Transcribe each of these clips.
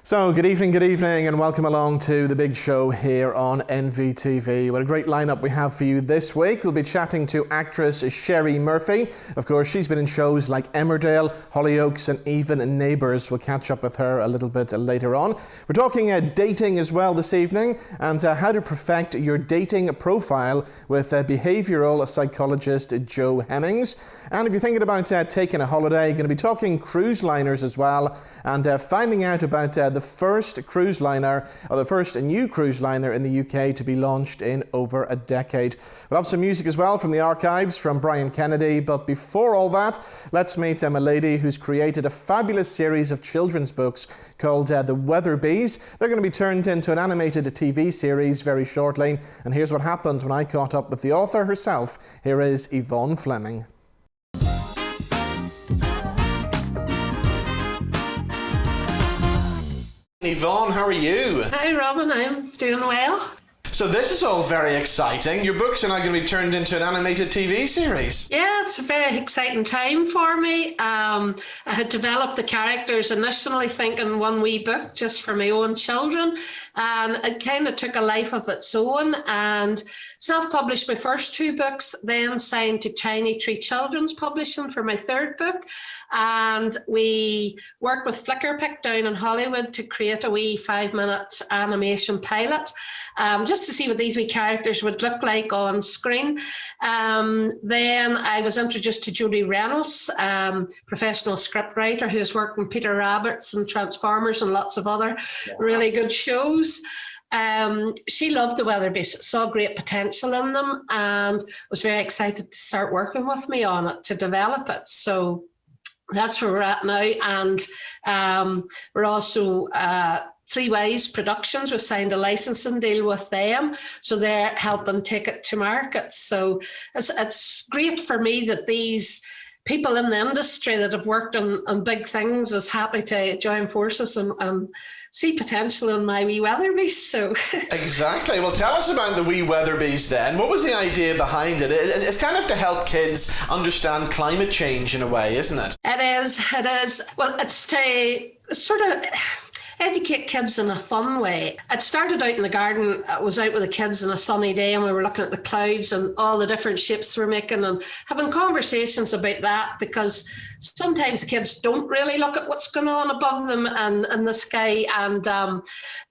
So, good evening, and welcome along to the big show here on NVTV. What a great lineup we have for you this week. We'll be chatting to actress Sheree Murphy. Of course, she's been in shows like Emmerdale, Hollyoaks, and even Neighbours. We'll catch up with her a little bit later on. We're talking dating as well this evening, and how to perfect your dating profile with behavioural psychologist Joe Hemmings. And if you're thinking about taking a holiday, you're going to be talking cruise liners as well, and finding out about the first cruise liner, or the first new cruise liner in the UK to be launched in over a decade. We'll have some music as well from the archives from Brian Kennedy, but before all that, let's meet a lady who's created a fabulous series of children's books called The Weatherbies. They're going to be turned into an animated TV series very shortly, and here's what happened when I caught up with the author herself. Here is Yvonne Fleming. Yvonne, how are you? Hi Robin, I'm doing well. So this is all very exciting. Your books are now going to be turned into an animated TV series. Yeah, it's a very exciting time for me. I had developed the characters initially thinking one wee book just for my own children, and it kind of took a life of its own and self-published my first two books, then signed to Tiny Tree Children's Publishing for my third book. And we worked with Flickerpick down in Hollywood to create a wee 5-minute animation pilot, just to see what these wee characters would look like on screen. Then I was introduced to Jodie Reynolds, professional scriptwriter who has worked in Peter Rabbit's and Transformers and lots of other really good shows. She loved the Weatherbies, saw great potential in them, and was very excited to start working with me on it to develop it. So that's where we're at now. And we're also Three Ways Productions. We've signed a licensing deal with them, so they're helping take it to market. So it's great for me that these people in the industry that have worked on big things is happy to join forces and see potential in my wee Weatherbies. So exactly. Well, tell us about the wee Weatherbies then. What was the idea behind it? It's kind of to help kids understand climate change in a way, isn't it? It is. Well, it's to sort of educate kids in a fun way. It started out in the garden. I was out with the kids on a sunny day and we were looking at the clouds and all the different shapes we're making and having conversations about that, because sometimes kids don't really look at what's going on above them and in the sky. And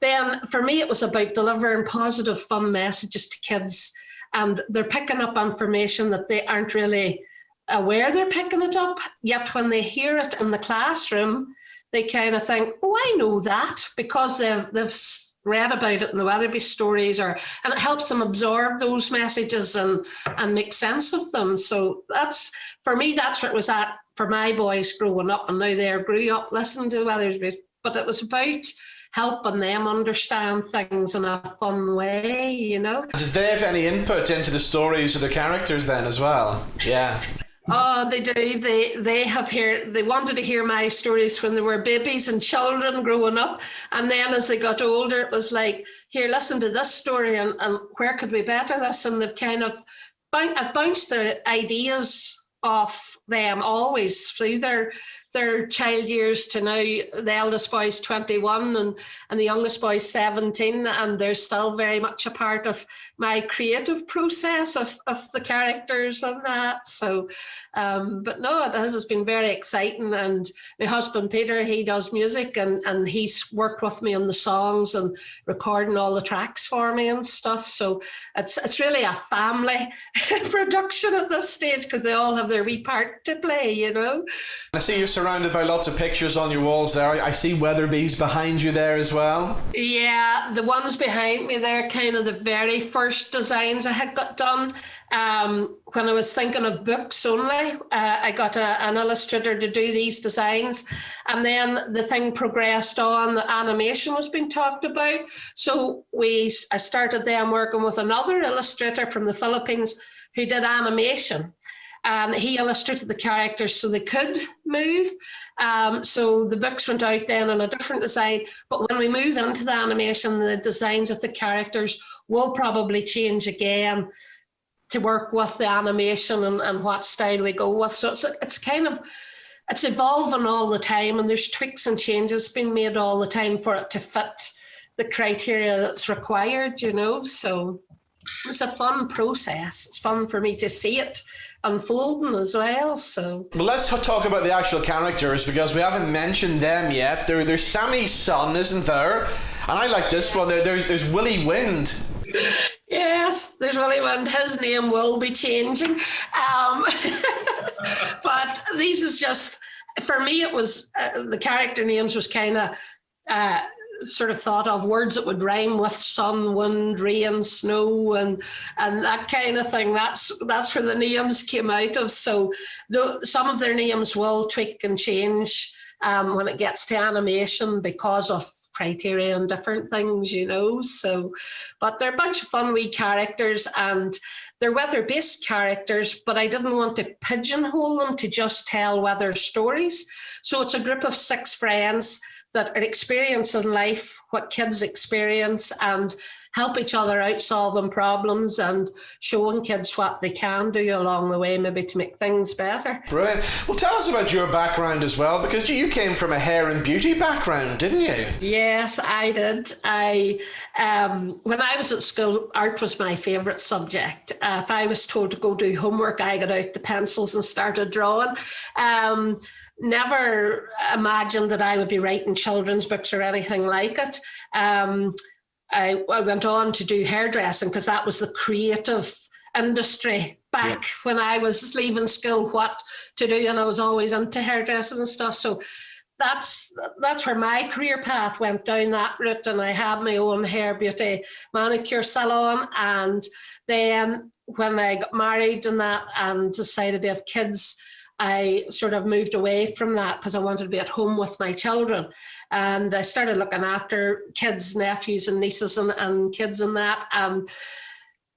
then for me, it was about delivering positive, fun messages to kids, and they're picking up information that they aren't really aware they're picking it up, yet when they hear it in the classroom, they kind of think, oh, I know that, because they've read about it in the Weatherby stories, and it helps them absorb those messages and make sense of them. So that's, for me, that's what it was at for my boys growing up, and now they grew up listening to the Weatherby. But it was about helping them understand things in a fun way, you know. Did they have any input into the stories of the characters then as well? Yeah. Oh, they do. They wanted to hear my stories when they were babies and children growing up. And then as they got older, it was like, here, listen to this story and where could we better this? And they've kind of bounced their ideas off them always through their child years to now. The eldest boy's 21 and the youngest boy's 17, and they're still very much a part of my creative process of the characters and that. So but no, it has been very exciting. And my husband Peter, he does music and he's worked with me on the songs and recording all the tracks for me and stuff. So it's really a family production at this stage, because they all have their wee part to play, you know. I see you're surrounded by lots of pictures on your walls there. I see Weatherbies behind you there as well. Yeah, the ones behind me, they're kind of the very first designs I had got done. When I was thinking of books only, I got an illustrator to do these designs, and then the thing progressed on. The animation was being talked about, so I started then working with another illustrator from the Philippines who did animation. And he illustrated the characters so they could move. So the books went out then on a different design. But when we move into the animation, the designs of the characters will probably change again to work with the animation and what style we go with. So it's kind of it's evolving all the time, and there's tweaks and changes being made all the time for it to fit the criteria that's required, you know. So it's a fun process. It's fun for me to see it unfolding as well. So, well, let's talk about the actual characters, because we haven't mentioned them yet. There's Sammy's son, isn't there? And I like this one. There's Willie Wind. Yes, there's Willie Wind. His name will be changing. But these is just, for me, it was, the character names was kind of sort of thought of words that would rhyme with sun, wind, rain, snow, and that kind of thing. That's where the names came out of. So some of their names will tweak and change when it gets to animation because of criteria and different things, you know. So, but they're a bunch of fun wee characters, and they're weather-based characters, but I didn't want to pigeonhole them to just tell weather stories. So it's a group of 6 friends that are experiencing life, what kids experience, and help each other out solving problems and showing kids what they can do along the way, maybe to make things better. Brilliant. Well, tell us about your background as well, because you came from a hair and beauty background, didn't you? Yes, I did. When I was at school, art was my favourite subject. If I was told to go do homework, I got out the pencils and started drawing. Never imagined that I would be writing children's books or anything like it. I went on to do hairdressing because that was the creative industry back when I was leaving school, what to do, and I was always into hairdressing and stuff. So that's where my career path went, down that route, and I had my own hair, beauty, manicure salon. And then when I got married and that and decided to have kids, I sort of moved away from that because I wanted to be at home with my children. And I started looking after kids, nephews and nieces and kids and that. And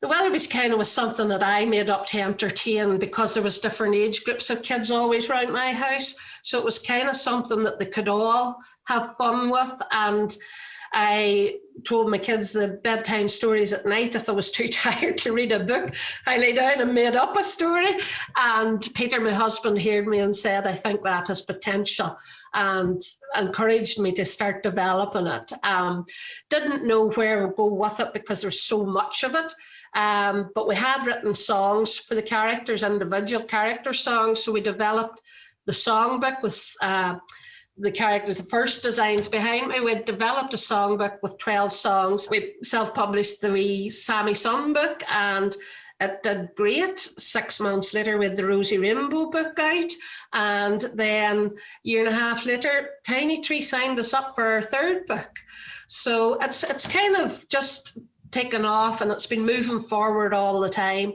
the Weatherbies kind of was something that I made up to entertain, because there was different age groups of kids always around my house. So it was kind of something that they could all have fun with. And I told my kids the bedtime stories at night. If I was too tired to read a book, I lay down and made up a story. And Peter, my husband, heard me and said, I think that has potential, and encouraged me to start developing it. Didn't know where to go with it because there's so much of it. But we had written songs for the characters, individual character songs. So we developed the songbook with the characters, the first designs behind me. We'd developed a songbook with 12 songs. We self-published the wee Sammy songbook, and it did great. 6 months later, we had the Rosy Rainbow book out. And then a year and a half later, Tiny Tree signed us up for our 3rd book. So it's kind of just taken off, and it's been moving forward all the time.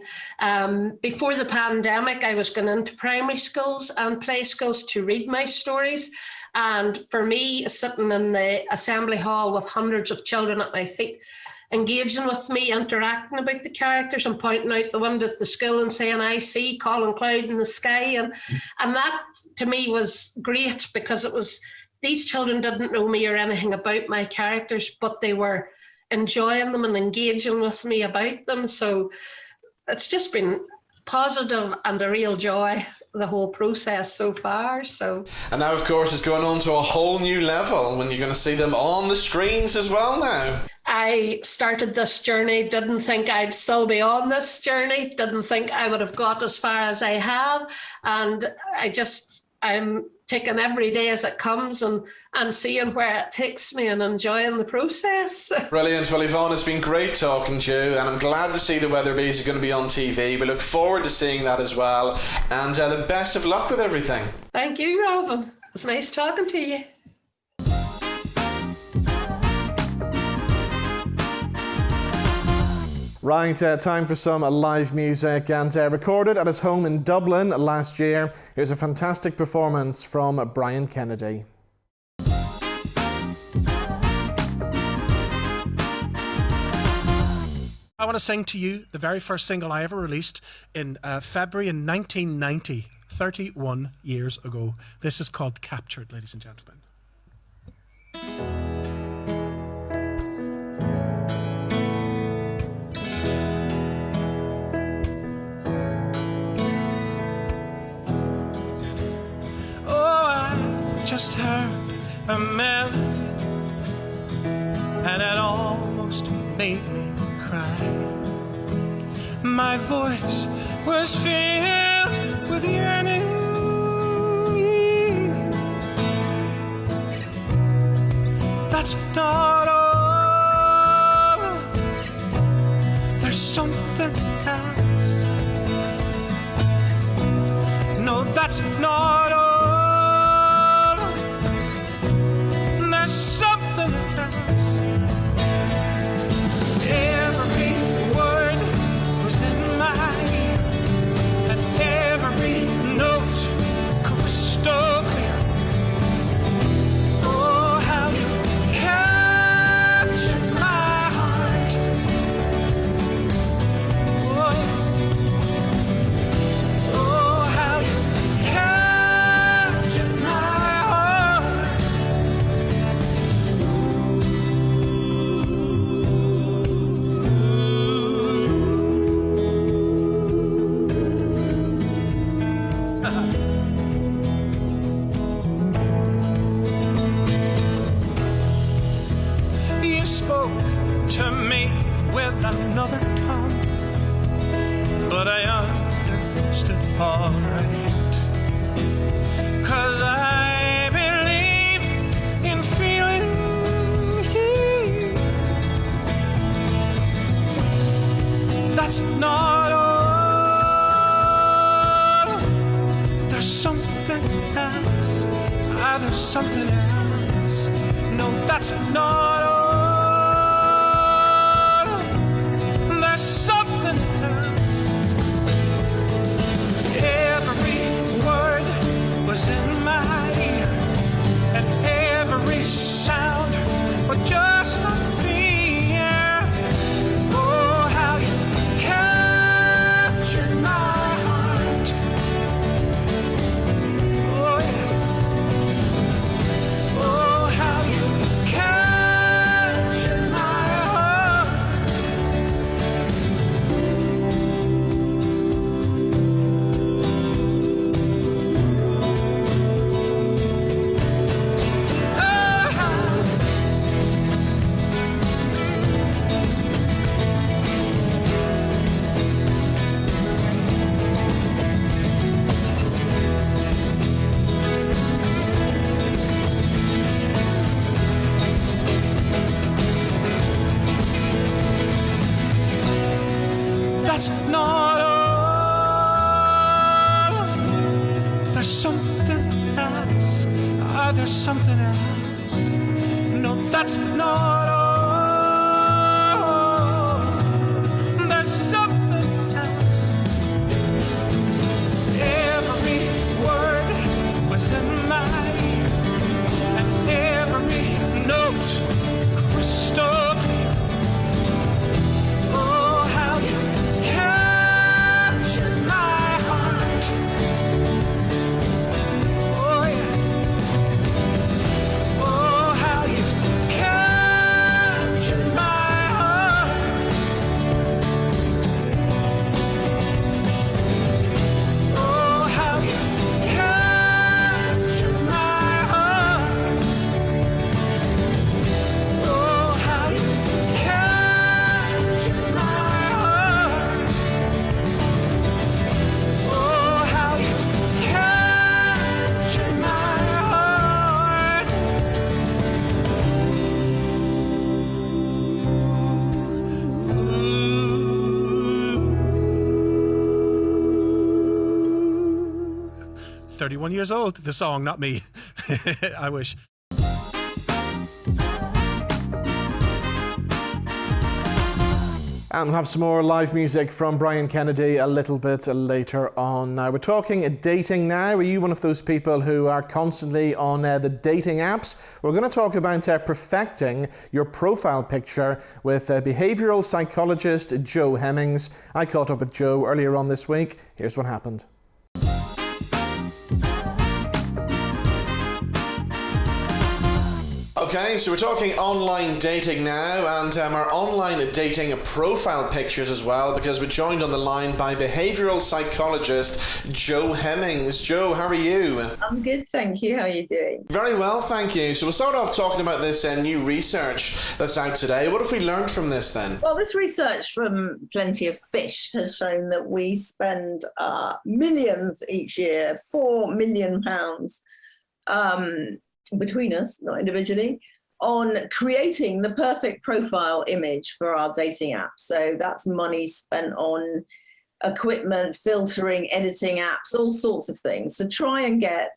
Before the pandemic, I was going into primary schools and play schools to read my stories. And for me, sitting in the assembly hall with hundreds of children at my feet, engaging with me, interacting about the characters and pointing out the window of the school and saying, I see Colin Cloud in the sky. And that to me was great, because it was, these children didn't know me or anything about my characters, but they were enjoying them and engaging with me about them. So it's just been positive and a real joy, the whole process so far. So, and now of course it's going on to a whole new level when you're going to see them on the screens as well now. I started this journey, didn't think I'd still be on this journey, didn't think I would have got as far as I have, and I'm taking every day as it comes and seeing where it takes me and enjoying the process. Brilliant. Well, Yvonne, it's been great talking to you, and I'm glad to see the Weatherbies are going to be on TV. We look forward to seeing that as well, and the best of luck with everything. Thank you, Robin. It was nice talking to you. Right, time for some live music, and recorded at his home in Dublin last year. Here's a fantastic performance from Brian Kennedy. I want to sing to you the very first single I ever released in February in 1990, 31 years ago. This is called Captured, ladies and gentlemen. just heard a melody, and it almost made me cry. My voice was filled with yearning. That's not all. There's something else. No, that's not all. There's something else. Every word was in my ear, and every note crystal clear. Oh, how you captured my heart. Oh, yes. Oh, how you captured my heart. You spoke to me with another tongue, but I understood all right. 'Cause I believe in feeling. That's not all. There's something else. Ah, there's something else. No, that's not all. There's something else. Every word was in my ear, and every sound was just a fear. Oh, how you captured my heart. Oh, yes. Oh, how you captured my heart. That's not all. There's something else. Ah, there's something else. No, that's not all. There's something else. Every word was in my ear, and every note crystal clear. Oh, how you captured my heart. Oh, yes. Oh, how you captured my heart. Oh, how you captured my heart. Oh, how you captured my heart. Oh, how you captured my heart. 31 years old, the song, not me. I wish. And we'll have some more live music from Brian Kennedy a little bit later on. Now, we're talking dating now. Are you one of those people who are constantly on the dating apps? We're going to talk about perfecting your profile picture with behavioural psychologist Joe Hemmings. I caught up with Joe earlier on this week. Here's what happened. Okay, so we're talking online dating now, and our online dating profile pictures as well, because we're joined on the line by behavioural psychologist Jo Hemmings. Jo, how are you? I'm good, thank you. How are you doing? Very well, thank you. So we'll start off talking about this new research that's out today. What have we learned from this then? Well, this research from Plenty of Fish has shown that we spend millions each year, £4 million, between us, not individually, on creating the perfect profile image for our dating app. So that's money spent on equipment, filtering, editing apps, all sorts of things. So try and get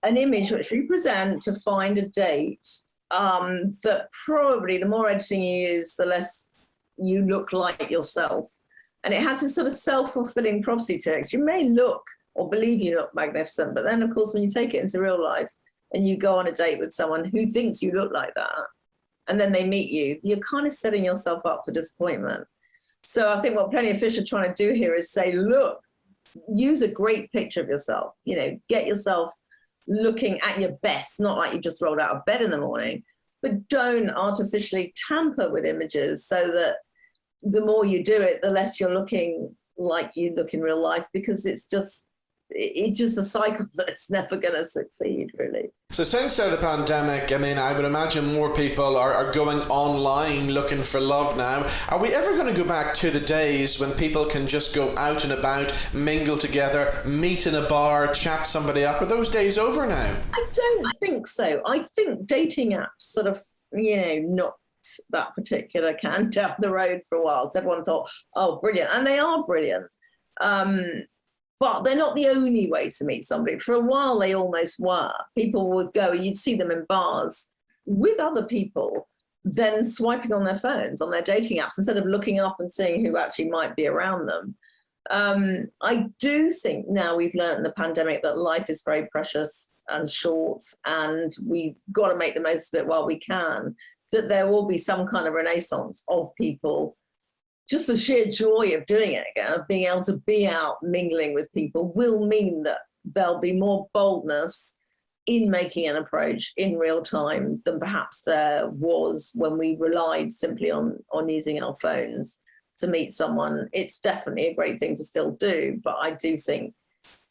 an image which we present to find a date that probably the more editing you use, the less you look like yourself. And it has this sort of self-fulfilling prophecy to it. You may look or believe you look magnificent, but then of course when you take it into real life and you go on a date with someone who thinks you look like that, and then they meet you, you're kind of setting yourself up for disappointment. So I think what Plenty of Fish are trying to do here is say, look, use a great picture of yourself, get yourself looking at your best, not like you just rolled out of bed in the morning, but don't artificially tamper with images so that the more you do it, the less you're looking like you look in real life, because it's just a cycle that's never going to succeed, really. So since the pandemic, I would imagine more people are going online looking for love now. Are we ever going to go back to the days when people can just go out and about, mingle together, meet in a bar, chat somebody up? Are those days over now? I don't think so. I think dating apps sort of, knocked that particular can down the road for a while, because everyone thought, oh, brilliant. And they are brilliant. But they're not the only way to meet somebody. For a while, they almost were. People would go, you'd see them in bars with other people, then swiping on their phones, on their dating apps, instead of looking up and seeing who actually might be around them. I do think now we've learned in the pandemic that life is very precious and short, and we've got to make the most of it while we can, that there will be some kind of renaissance of people. Just the sheer joy of doing it again, of being able to be out mingling with people, will mean that there'll be more boldness in making an approach in real time than perhaps there was when we relied simply on using our phones to meet someone. It's definitely a great thing to still do, but I do think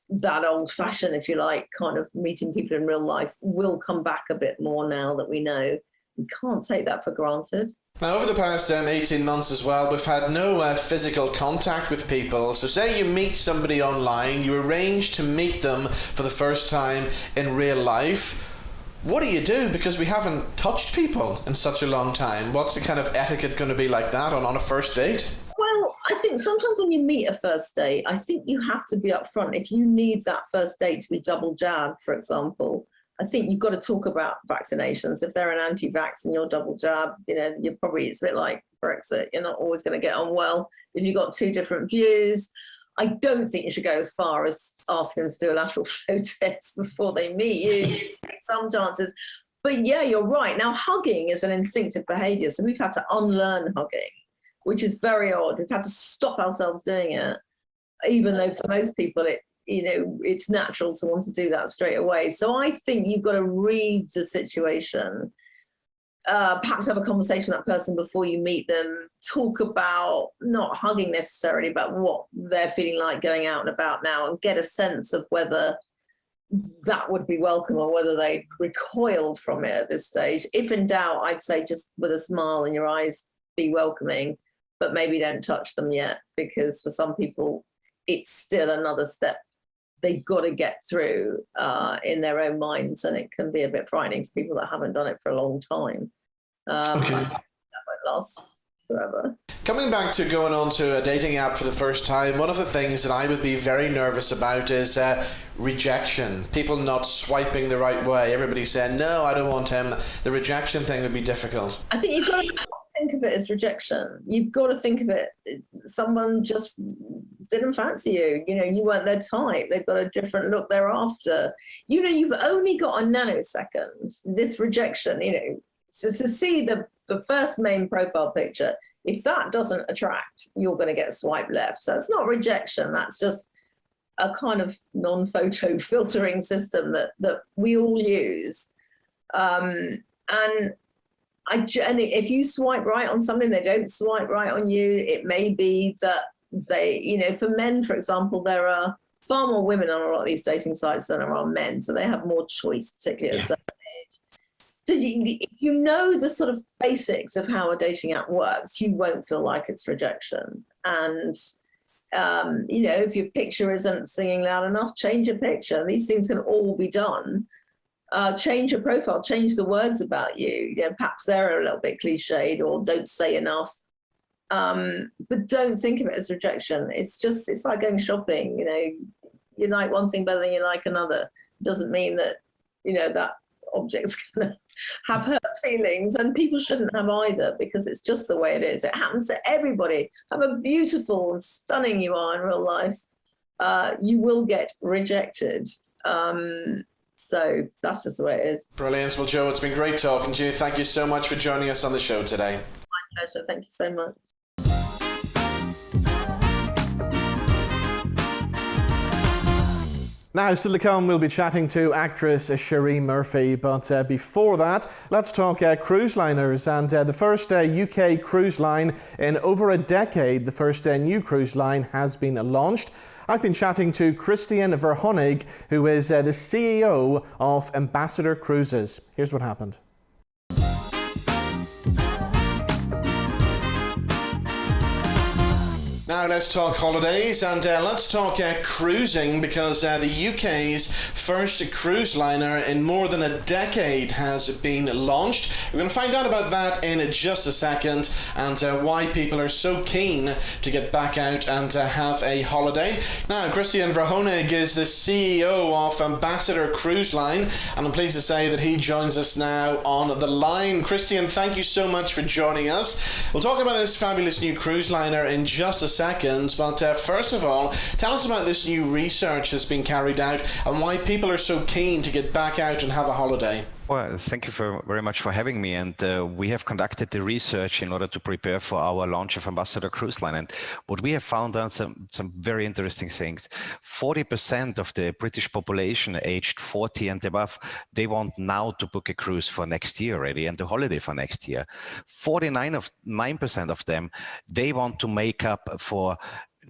that old-fashioned, if you like, kind of meeting people in real life will come back a bit more now that we know. We can't take that for granted. Now, over the past 18 months as well, we've had no physical contact with people. So say you meet somebody online, you arrange to meet them for the first time in real life. What do you do? Because we haven't touched people in such a long time. What's the kind of etiquette going to be like that on a first date? Well, I think sometimes when you meet a first date, I think you have to be upfront. If you need that first date to be double jabbed, for example, I think you've got to talk about vaccinations. If they're an anti-vax and you're double jabbed, you're probably, it's a bit like Brexit. You're not always going to get on well if you've got two different views. I don't think you should go as far as asking them to do a lateral flow test before they meet you. Some chances. But yeah, you're right. Now, hugging is an instinctive behaviour. So we've had to unlearn hugging, which is very odd. We've had to stop ourselves doing it, even though for most people it's natural to want to do that straight away. So I think you've got to read the situation, perhaps have a conversation with that person before you meet them, talk about not hugging necessarily, but what they're feeling like going out and about now, and get a sense of whether that would be welcome or whether they recoil from it at this stage. If in doubt, I'd say just with a smile in your eyes, be welcoming, but maybe don't touch them yet, because for some people, it's still another step they've got to get through in their own minds, and it can be a bit frightening for people that haven't done it for a long time. Okay. That won't last forever. Coming back to going on to a dating app for the first time, one of the things that I would be very nervous about is rejection. People not swiping the right way. Everybody saying, no, I don't want him. The rejection thing would be difficult. I think you've got to think of it as rejection. You've got to think of it, someone just didn't fancy you. You weren't their type. They've got a different look they're after. You've only got a nanosecond, this rejection, so to see the first main profile picture, if that doesn't attract, you're going to get swipe left. So it's not rejection. That's just a kind of non-photo filtering system that we all use. And and if you swipe right on something, they don't swipe right on you. It may be that they, for men, for example, there are far more women on a lot of these dating sites than there are men. So they have more choice, particularly at a certain age. So you know the sort of basics of how a dating app works, you won't feel like it's rejection. And, if your picture isn't singing loud enough, change your picture. These things can all be done. Change your profile, change the words about you. Perhaps they're a little bit cliched or don't say enough. But don't think of it as rejection. It's like going shopping. You like one thing better than you like another. It doesn't mean that, that object's going to have hurt feelings, and people shouldn't have either, because it's just the way it is. It happens to everybody. However beautiful and stunning you are in real life, you will get rejected. So that's just the way it is. Brilliant. Well, Jo, it's been great talking to you. Thank you so much for joining us on the show today. My pleasure. Thank you so much. Now, still to come, we'll be chatting to actress Sheree Murphy. But before that, let's talk cruise liners. And the first UK cruise line in over a decade, the first new cruise line has been launched. I've been chatting to Christian Verhounig, who is the CEO of Ambassador Cruises. Here's what happened. Now let's talk holidays, and let's talk cruising, because the UK's first cruise liner in more than a decade has been launched. We're going to find out about that in just a second, and why people are so keen to get back out and have a holiday. Now, Christian Verhounig is the CEO of Ambassador Cruise Line, and I'm pleased to say that he joins us now on the line. Christian, thank you so much for joining us. We'll talk about this fabulous new cruise liner in just a second, but first of all, tell us about this new research that's been carried out and why people are so keen to get back out and have a holiday. Well, thank you very much for having me. And we have conducted the research in order to prepare for our launch of Ambassador Cruise Line. And what we have found out some very interesting things. 40% of the British population aged 40 and above, they want now to book a cruise for next year already and the holiday for next year. 49% of them, they want to make up for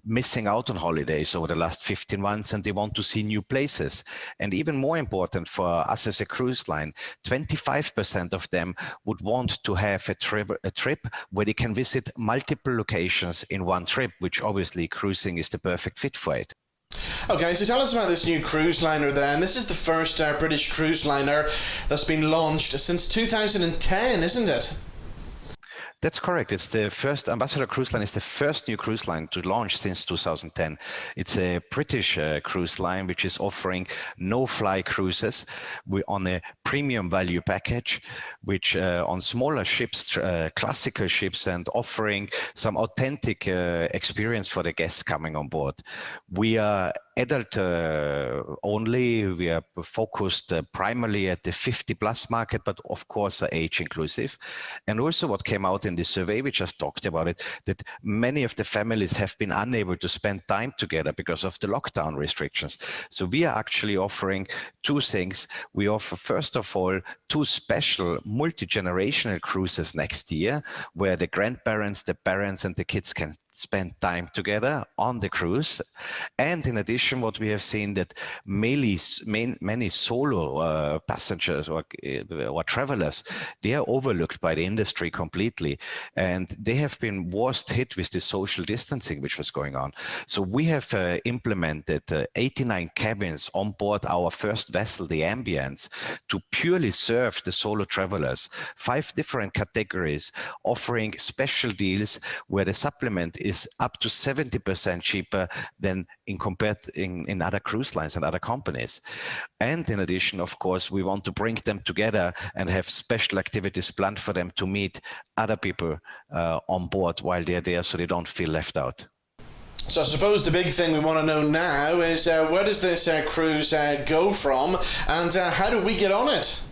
missing out on holidays over the last 15 months, and they want to see new places. And even more important for us as a cruise line, 25% of them would want to have a trip where they can visit multiple locations in one trip, which obviously cruising is the perfect fit for it. Okay, so tell us about this new cruise liner then. This is the first British cruise liner that's been launched since 2010, isn't it? That's correct. It's the first, Ambassador Cruise Line is the first new cruise line to launch since 2010. It's a British cruise line which is offering no-fly cruises on a premium value package, which on smaller ships, classical ships, and offering some authentic experience for the guests coming on board. We are adult only. We are focused primarily at the 50+ market, but of course age inclusive. And also what came out in the survey, we just talked about it, that many of the families have been unable to spend time together because of the lockdown restrictions. So we are actually offering two things. We offer, first of all, two special multi-generational cruises next year, where the grandparents, the parents, and the kids can spend time together on the cruise. And in addition, what we have seen that many solo passengers or travelers, they are overlooked by the industry completely, and they have been worst hit with the social distancing which was going on. So we have implemented 89 cabins on board our first vessel, the Ambience, to purely serve the solo travelers. 5 different categories, offering special deals where the supplement is up to 70% cheaper than in other cruise lines and other companies. And in addition, of course, we want to bring them together and have special activities planned for them to meet other people on board while they're there, so they don't feel left out. So I suppose the big thing we want to know now is where does this cruise go from, and how do we get on it?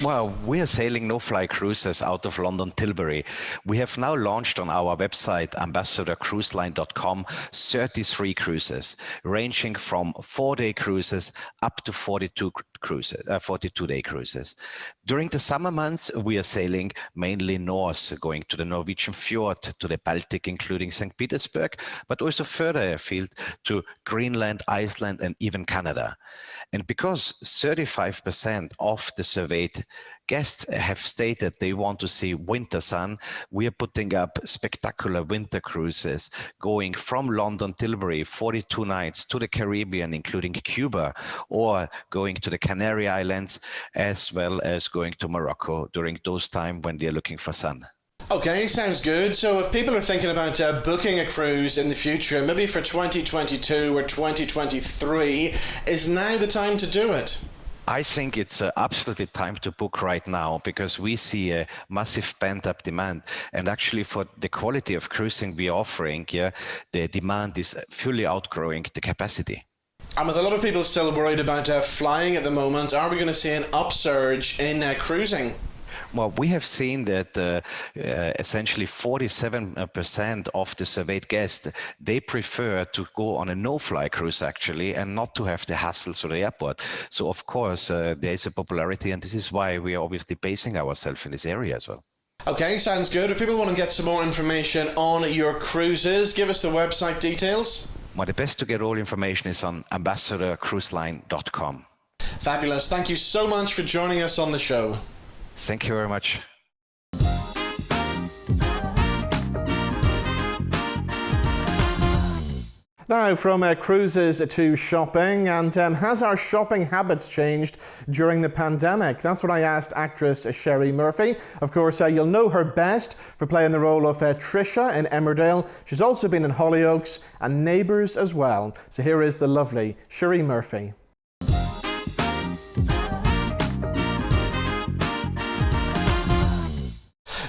Well, we are sailing no-fly cruises out of London Tilbury. We have now launched on our website, ambassadorcruiseline.com, 33 cruises, ranging from 4-day cruises up to 42 cruises, 42-day cruises. During the summer months, we are sailing mainly north, going to the Norwegian fjord, to the Baltic, including St. Petersburg, but also further afield to Greenland, Iceland, and even Canada. And because 35% of the surveyed guests have stated they want to see winter sun, we are putting up spectacular winter cruises going from London, Tilbury, 42 nights, to the Caribbean, including Cuba, or going to the Canary Islands, as well as going to Morocco during those times when they're looking for sun. Okay, sounds good. So if people are thinking about booking a cruise in the future, maybe for 2022 or 2023, is now the time to do it? I think it's absolutely time to book right now, because we see a massive pent-up demand. And actually, for the quality of cruising we're offering, the demand is fully outgrowing the capacity. And with a lot of people still worried about flying at the moment, are we going to see an upsurge in cruising? Well, we have seen that essentially 47% of the surveyed guests, they prefer to go on a no-fly cruise actually, and not to have the hassles to the airport. So of course, there is a popularity, and this is why we are obviously basing ourselves in this area as well. Okay, sounds good. If people want to get some more information on your cruises, give us the website details. Well, the best to get all information is on ambassadorcruiseline.com. Fabulous. Thank you so much for joining us on the show. Thank you very much. Now, from cruises to shopping, and has our shopping habits changed during the pandemic? That's what I asked actress Sheree Murphy. Of course, you'll know her best for playing the role of Tricia in Emmerdale. She's also been in Hollyoaks and Neighbours as well. So here is the lovely Sheree Murphy.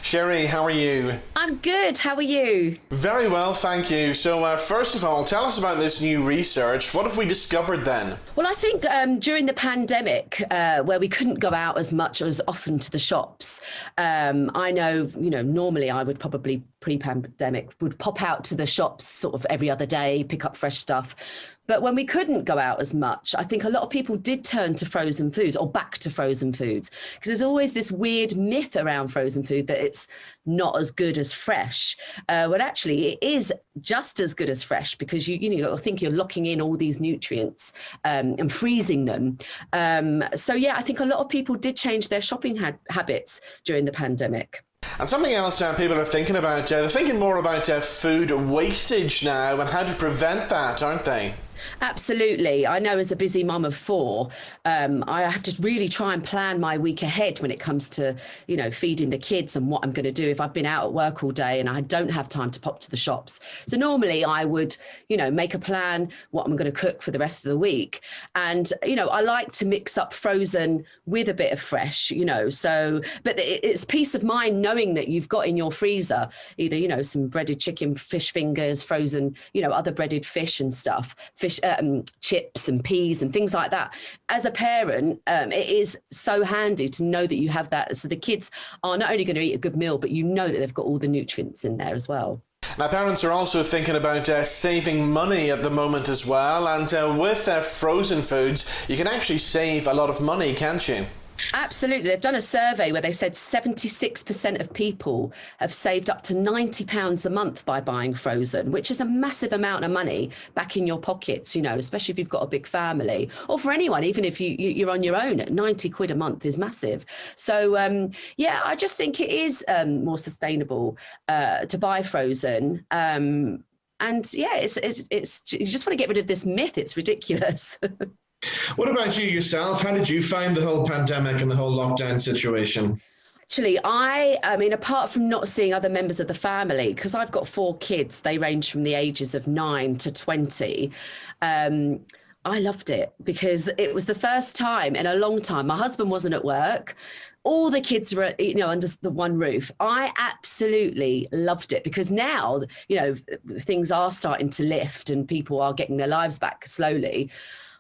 Sheree, how are you? I'm good. How are you? Very well, thank you. So first of all, tell us about this new research. What have we discovered then? Well, I think during the pandemic, where we couldn't go out as much as often to the shops, I know, normally I would probably pre-pandemic would pop out to the shops sort of every other day, pick up fresh stuff. But when we couldn't go out as much, I think a lot of people did turn to frozen foods, or back to frozen foods, because there's always this weird myth around frozen food that it's not as good as fresh. When actually it is just as good as fresh, because you think you're locking in all these nutrients and freezing them. So yeah, I think a lot of people did change their shopping habits during the pandemic. And something else people are thinking about, they're thinking more about food wastage now and how to prevent that, aren't they? Absolutely. I know as a busy mum of four, I have to really try and plan my week ahead when it comes to, feeding the kids and what I'm going to do if I've been out at work all day and I don't have time to pop to the shops. So normally I would, make a plan what I'm going to cook for the rest of the week. And, I like to mix up frozen with a bit of fresh, but it's peace of mind knowing that you've got in your freezer either, some breaded chicken, fish fingers, frozen, other breaded fish and stuff, chips and peas and things like that. As a parent, it is so handy to know that you have that, so the kids are not only going to eat a good meal, but that they've got all the nutrients in there as well. Now, parents are also thinking about saving money at the moment as well, and with frozen foods, you can actually save a lot of money, can't you? Absolutely. They've done a survey where they said 76% of people have saved up to £90 a month by buying frozen, which is a massive amount of money back in your pockets, especially if you've got a big family, or for anyone, even if you're on your own. 90 quid a month is massive. So, I just think it is more sustainable to buy frozen. And yeah, it's you just want to get rid of this myth. It's ridiculous. What about you yourself? How did you find the whole pandemic and the whole lockdown situation? Actually, I mean, apart from not seeing other members of the family, because I've got 4 kids, they range from the ages of 9 to 20. I loved it because it was the first time in a long time. My husband wasn't at work. All the kids were, under the one roof. I absolutely loved it because now, things are starting to lift and people are getting their lives back slowly.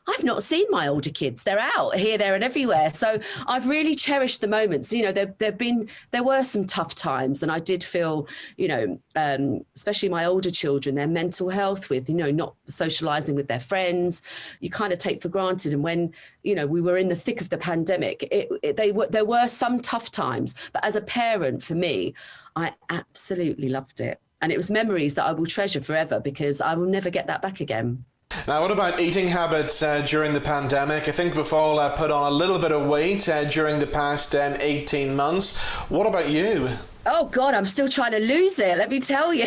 I've not seen my older kids. They're out here, there, and everywhere. So I've really cherished the moments. You know, there were some tough times, and I did feel, you know, especially my older children, their mental health with, you know, not socialising with their friends, you kind of take for granted. And when, you know, we were in the thick of the pandemic, there were some tough times. But as a parent, for me, I absolutely loved it, and it was memories that I will treasure forever because I will never get that back again. Now, what about eating habits during the pandemic? I think we've all put on a little bit of weight during the past 18 months. What about you? Oh God, I'm still trying to lose it. Let me tell you.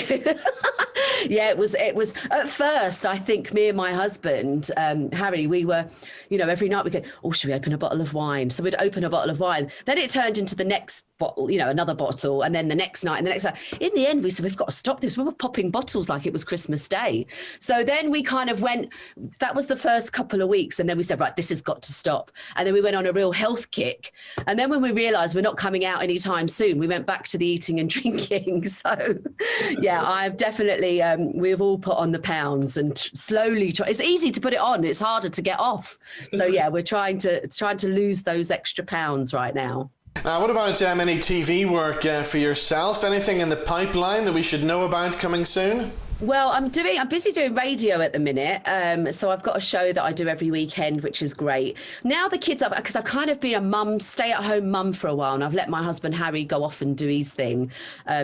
Yeah, it was at first, I think me and my husband, Harry, we were, you know, every night we go, oh, should we open a bottle of wine? So we'd open a bottle of wine. Then it turned into the next bottle, you know, another bottle. And then the next night and the next night. In the end, we said, we've got to stop this. We were popping bottles like it was Christmas Day. So then we kind of went, that was the first couple of weeks. And then we said, right, this has got to stop. And then we went on a real health kick. And then when we realized we're not coming out anytime soon, we went back to the eating and drinking. So yeah, I've definitely, we've all put on the pounds and slowly try. It's easy to put it on. It's harder to get off. So yeah, we're trying to lose those extra pounds right now. What about any TV work for yourself? Anything in the pipeline that we should know about coming soon? Well, I'm busy doing radio at the minute. So I've got a show that I do every weekend, which is great. Now the kids are, because I've kind of been a stay-at-home mum for a while, and I've let my husband Harry go off and do his thing.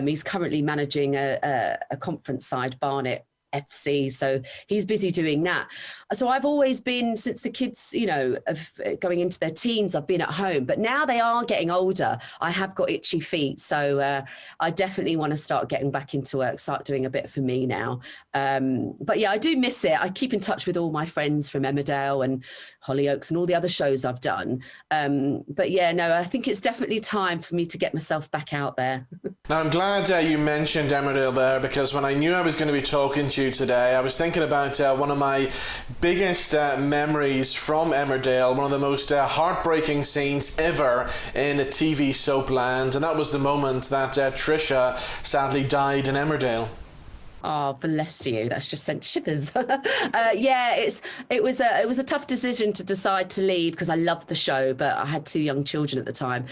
He's currently managing a conference side, Barnet FC, so he's busy doing that. So I've always been, since the kids, you know, of going into their teens, I've been at home. But now they are getting older, I have got itchy feet. So I definitely want to start getting back into work, start doing a bit for me now. But yeah, I do miss it. I keep in touch with all my friends from Emmerdale and Hollyoaks and all the other shows I've done. But yeah, no, I think it's definitely time for me to get myself back out there. Now, I'm glad you mentioned Emmerdale there, because when I knew I was going to be talking to you today, I was thinking about one of my biggest memories from Emmerdale, one of the most heartbreaking scenes ever in a TV soap land, and that was the moment that Trisha sadly died in Emmerdale. Oh, bless you. That's just sent shivers. Yeah, it was a tough decision to decide to leave, because I loved the show, but I had 2 young children at the time.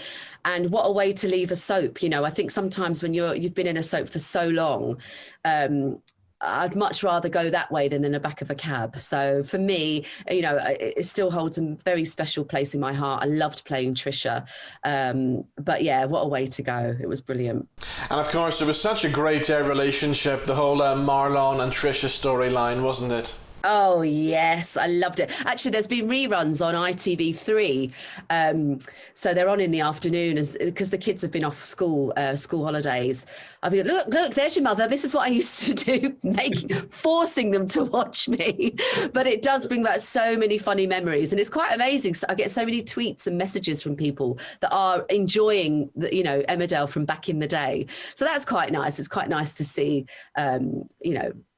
And what a way to leave a soap. You know, I think sometimes when you've been in a soap for so long, I'd much rather go that way than in the back of a cab. So for me, you know, it still holds a very special place in my heart. I loved playing Trisha. But yeah, what a way to go. It was brilliant. And of course, it was such a great relationship, the whole Marlon and Trisha storyline, wasn't it? Oh, yes, I loved it. Actually, there's been reruns on ITV3. So they're on in the afternoon because the kids have been off school holidays. I mean, look, there's your mother. This is what I used to do, forcing them to watch me. But it does bring back so many funny memories. And it's quite amazing. I get so many tweets and messages from people that are enjoying, Emmerdale from back in the day. So that's quite nice. It's quite nice to see,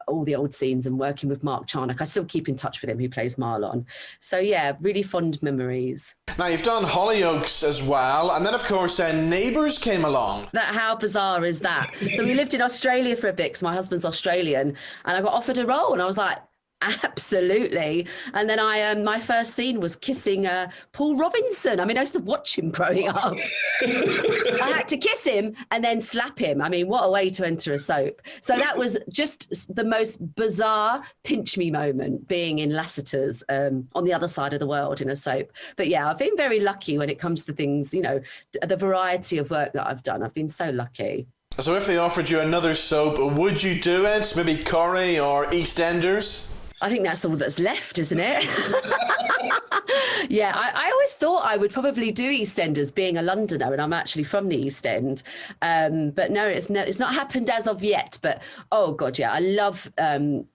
all the old scenes and working with Mark Charnock. I still keep in touch with him, who plays Marlon. So yeah, really fond memories. Now you've done Hollyoaks as well, and then of course Neighbours came along. How bizarre is that? So we lived in Australia for a bit, because my husband's Australian, and I got offered a role, and I was like, absolutely. And then my first scene was kissing Paul Robinson. I mean, I used to watch him growing up. I had to kiss him and then slap him. I mean, what a way to enter a soap. So that was just the most bizarre pinch me moment, being in Lassiter's on the other side of the world in a soap. But yeah, I've been very lucky when it comes to things, the variety of work that I've done. I've been so lucky. So if they offered you another soap, would you do it? Maybe Corrie or EastEnders? I think that's all that's left, isn't it? Yeah, I always thought I would probably do EastEnders, being a Londoner, and I'm actually from the East End. But no, it's not happened as of yet. But oh God, yeah, I love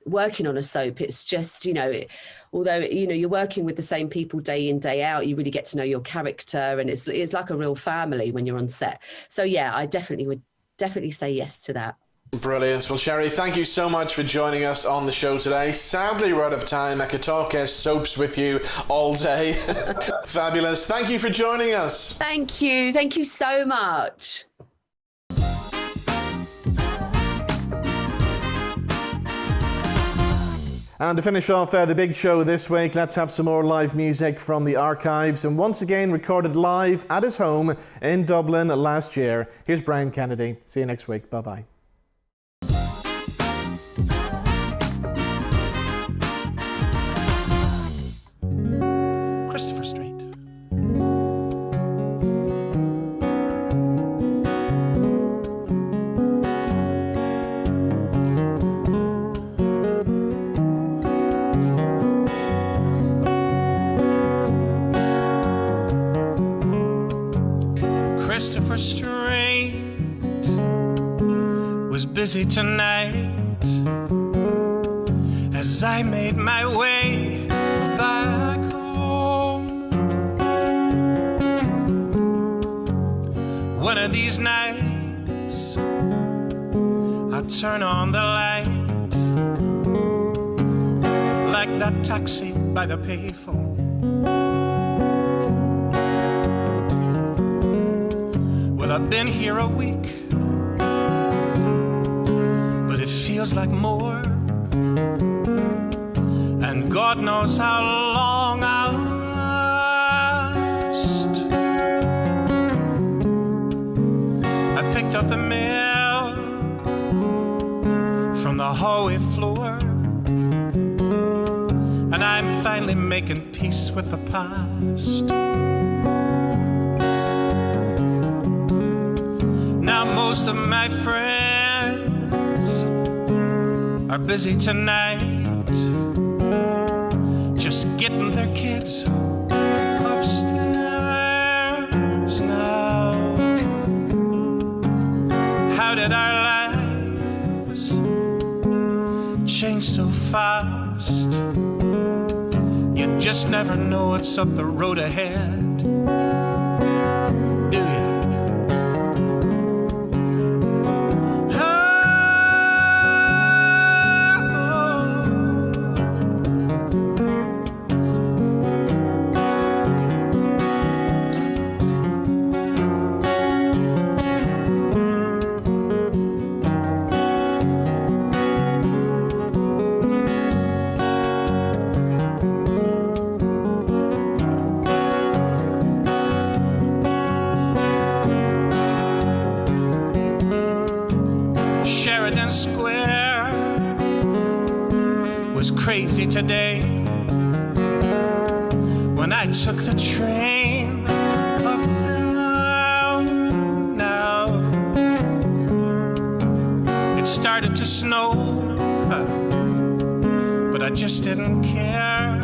working on a soap. It's just, although you're working with the same people day in, day out, you really get to know your character, and it's like a real family when you're on set. So yeah, I would say yes to that. Brilliant. Well, Sheree, thank you so much for joining us on the show today. Sadly, we're out of time. I could talk soaps with you all day. Fabulous. Thank you for joining us. Thank you. Thank you so much. And to finish off the big show this week, let's have some more live music from the archives, and once again recorded live at his home in Dublin last year. Here's Brian Kennedy. See you next week. Bye-bye. Christopher Street. Christopher Street was busy tonight as I made my way back home. One of these nights I'll turn on the light, like that taxi by the payphone. Well, I've been here a week, but it feels like more. And God knows how long I'll last. I picked up the mail from the hallway floor, and I'm finally making peace with the past. Now most of my friends are busy tonight, just getting their kids upstairs now. How did our lives change so fast? You just never know what's up the road ahead, do you? Crazy today when I took the train uptown. Now it started to snow, but I just didn't care,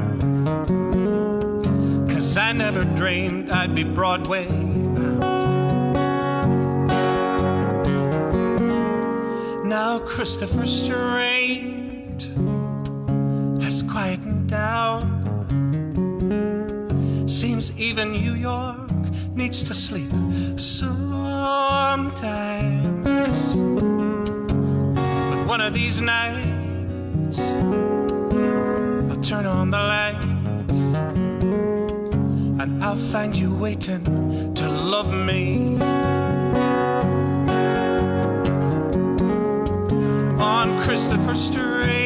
'cause I never dreamed I'd be Broadway bound. Now Christopher Street has quietened down. Seems even New York needs to sleep sometimes. But one of these nights I'll turn on the light, and I'll find you waiting to love me. On Christopher Street